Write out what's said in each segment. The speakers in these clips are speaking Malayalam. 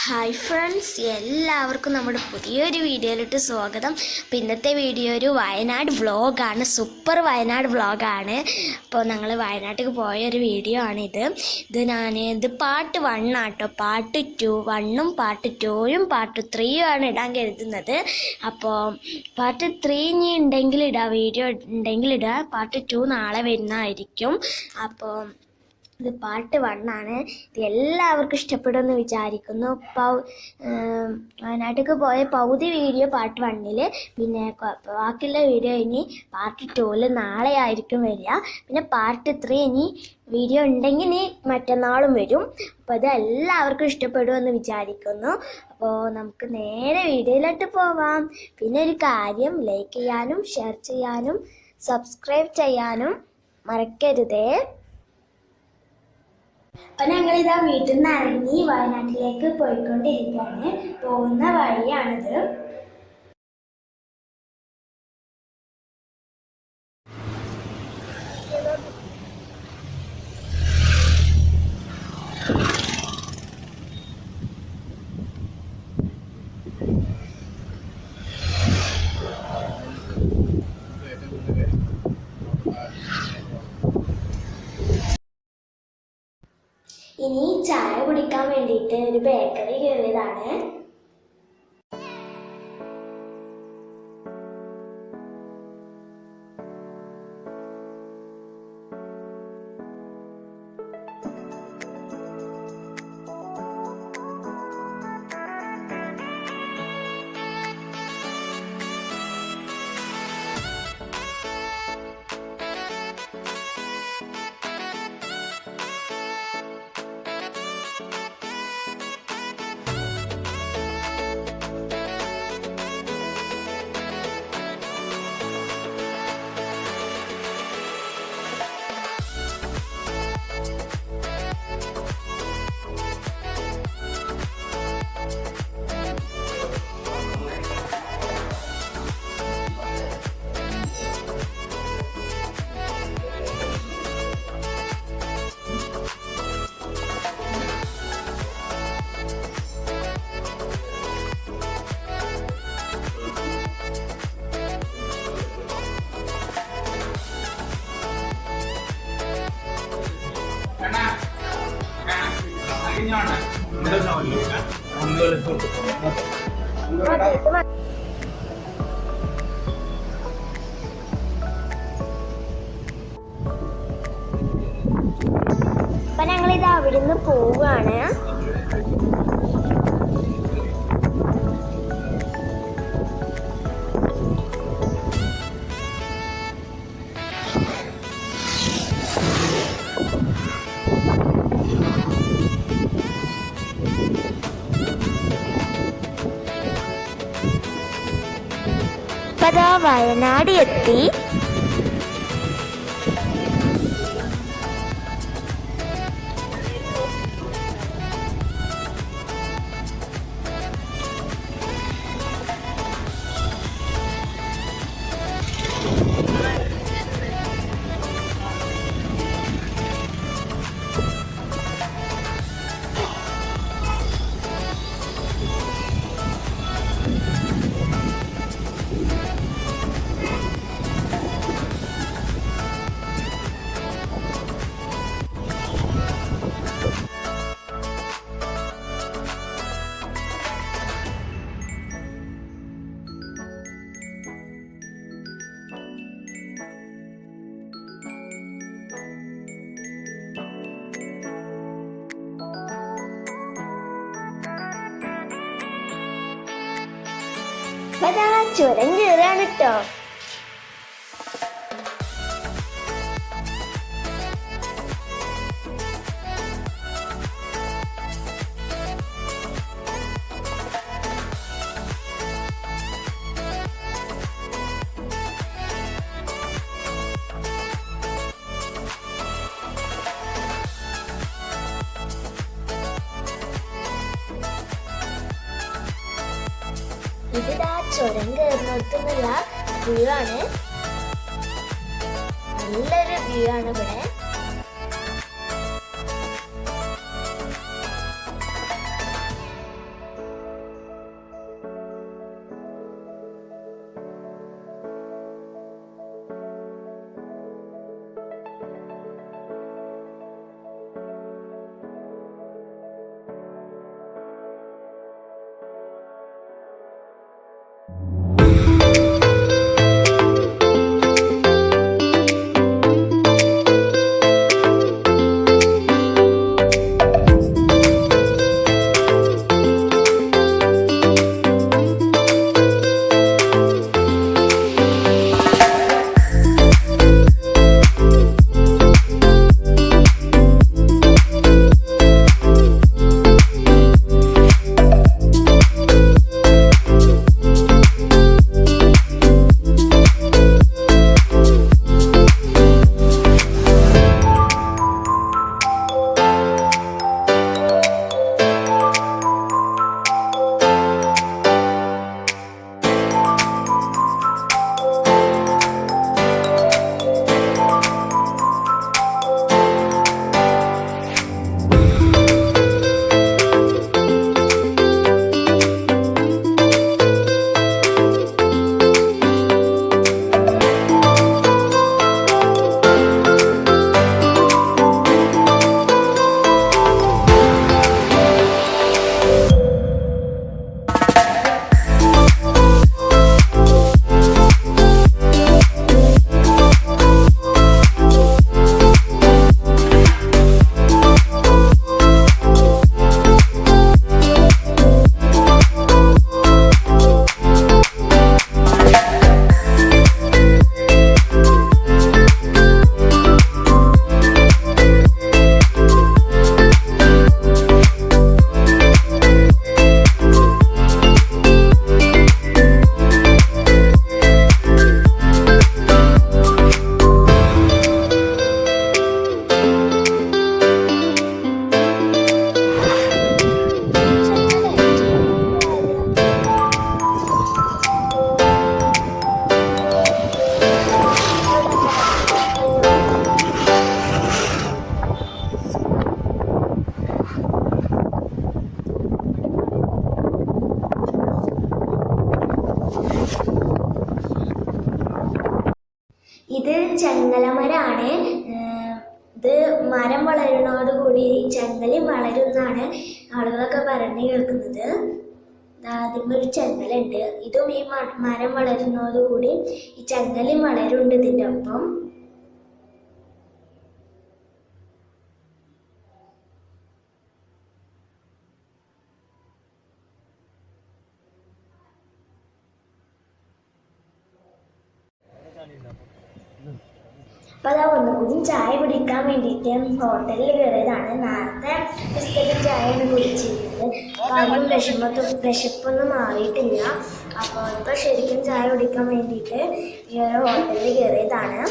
ഹായ് ഫ്രണ്ട്സ്, എല്ലാവർക്കും നമ്മുടെ പുതിയൊരു വീഡിയോയിലിട്ട് സ്വാഗതം. അപ്പോൾ ഇന്നത്തെ വീഡിയോ ഒരു വയനാട് വ്ളോഗാണ്, സൂപ്പർ വയനാട് വ്ളോഗാണ്. അപ്പോൾ ഞങ്ങൾ വയനാട്ടിൽ പോയൊരു വീഡിയോ ആണിത്. ഇത് പാർട്ട് 1 ആട്ടോ. പാർട്ട് 2 1ഉം പാർട്ട് 2ഉം പാർട്ട് 3യും ആണ് ഇടാൻ കരുതുന്നത്. അപ്പോൾ പാർട്ട് 3 ഇനി ഉണ്ടെങ്കിൽ ഇടാം, വീഡിയോ ഉണ്ടെങ്കിൽ ഇടാം. പാർട്ട് 2 നാളെ വരുന്നതായിരിക്കും. അപ്പോൾ ഇത് പാർട്ട് 1 ആണ്. ഇത് എല്ലാവർക്കും ഇഷ്ടപ്പെടുമെന്ന് വിചാരിക്കുന്നു. വയനാട്ടിലേക്ക് പോയ പകുതി വീഡിയോ പാർട്ട് 1-ൽ, പിന്നെ ബാക്കിയുള്ള വീഡിയോ ഇനി പാർട്ട് 2-ൽ നാളെ ആയിരിക്കും വരിക. പിന്നെ പാർട്ട് 3 ഇനി വീഡിയോ ഉണ്ടെങ്കിൽ ഇനി മറ്റന്നാളും വരും. അപ്പോൾ ഇത് എല്ലാവർക്കും ഇഷ്ടപ്പെടുമെന്ന് വിചാരിക്കുന്നു. അപ്പോൾ നമുക്ക് നേരെ വീഡിയോയിലോട്ട് പോവാം. പിന്നെ ഒരു കാര്യം, ലൈക്ക് ചെയ്യാനും ഷെയർ ചെയ്യാനും സബ്സ്ക്രൈബ് ചെയ്യാനും മറക്കരുതേ. അപ്പം ഞങ്ങളിതാ വീട്ടിൽ നിന്ന് ഇറങ്ങി വയനാട്ടിലേക്ക് പോയിക്കൊണ്ടിരിക്കുകയാണ്. പോകുന്ന വഴിയാണിത്. ഇനി ചായ കുടിക്കാൻ വേണ്ടിയിട്ട് ഒരു ബേക്കറി കയറിയതാണ്. അപ്പൊ ഞങ്ങളിത് അവിടുന്ന് പോവുകയാണ്. വയനാട് എത്തി. ചുരം കയറാണ് കേട്ടോ. ഇതിതാ ചുരം കയറുന്നിടത്തുനിന്നുള്ള വ്യൂ ആണ്. നല്ലൊരു വ്യൂ ആണ് ഇവിടെ. ചെങ്ങലയും വളരുന്നാണ് ആളുകളൊക്കെ പറഞ്ഞു കേൾക്കുന്നത്. ആദ്യം ഒരു ചെങ്ങലുണ്ട്. ഇതും ഈ മരം വളരുന്നതോടുകൂടി ഈ ചെങ്ങലും വളരുന്നുണ്ട് ഇതിൻ്റെ ഒപ്പം. അപ്പോൾ അതാ ഒന്നുകൂടി ചായ കുടിക്കാൻ വേണ്ടിയിട്ട് ഹോട്ടലിൽ കയറിയതാണ്. നേരത്തെ ബിസ്ക്കറ്റും ചായയാണ് കുടിച്ചിരുന്നത്. അപ്പോൾ ആദ്യം വിശപ്പൊന്നും മാറിയിട്ടില്ല. അപ്പോൾ ഇപ്പോൾ ശരിക്കും ചായ കുടിക്കാൻ വേണ്ടിയിട്ട് ഈ ഒരു ഹോട്ടലിൽ കയറിയതാണ്.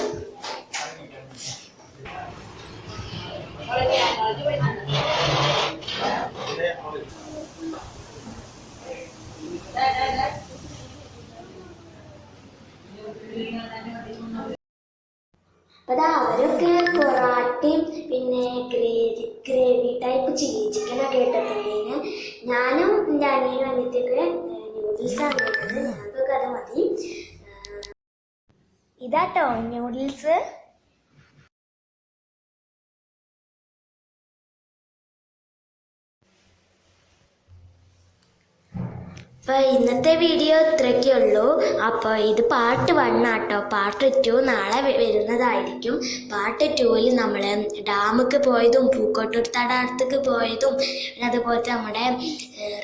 അപ്പോൾ അവരൊക്കെ പൊറാട്ടയും പിന്നെ ഗ്രേവി ടൈപ്പ് ചില്ലി ചിക്കനൊക്കെ ഇട്ടിട്ടുണ്ടെങ്കിൽ ഞാനും എൻ്റെ അനിയനും അനിയത്തിയൊക്കെ ന്യൂഡിൽസാണ് ഇട്ടത്. ഞങ്ങൾക്കൊക്കെ അത് മതി. ഇതാട്ടോ ന്യൂഡിൽസ്. അപ്പോൾ ഇന്നത്തെ വീഡിയോ ഇത്രയൊക്കെ ഉള്ളൂ. അപ്പോൾ ഇത് പാർട്ട് 1 ആട്ടോ. പാർട്ട് 2 നാളെ വരുന്നതായിരിക്കും. പാർട്ട് 2-ൽ നമ്മൾ ഡാമിക്ക് പോയതും പൂക്കോട്ടൂർ തടാകത്തേക്ക് പോയതും പിന്നെ അതുപോലത്തെ നമ്മുടെ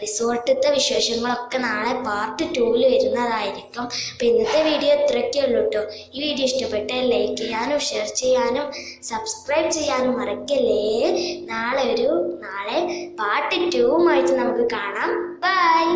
റിസോർട്ടിലത്തെ വിശേഷങ്ങളൊക്കെ നാളെ പാർട്ട് 2-ൽ വരുന്നതായിരിക്കും. അപ്പോൾ ഇന്നത്തെ വീഡിയോ ഇത്രയൊക്കെ ഉള്ളൂ കേട്ടോ. ഈ വീഡിയോ ഇഷ്ടപ്പെട്ടാൽ ലൈക്ക് ചെയ്യാനും ഷെയർ ചെയ്യാനും സബ്സ്ക്രൈബ് ചെയ്യാനും മറക്കല്ലേ. നാളെ പാർട്ട് 2-വുമായിട്ട് നമുക്ക് കാണാം. ബൈ.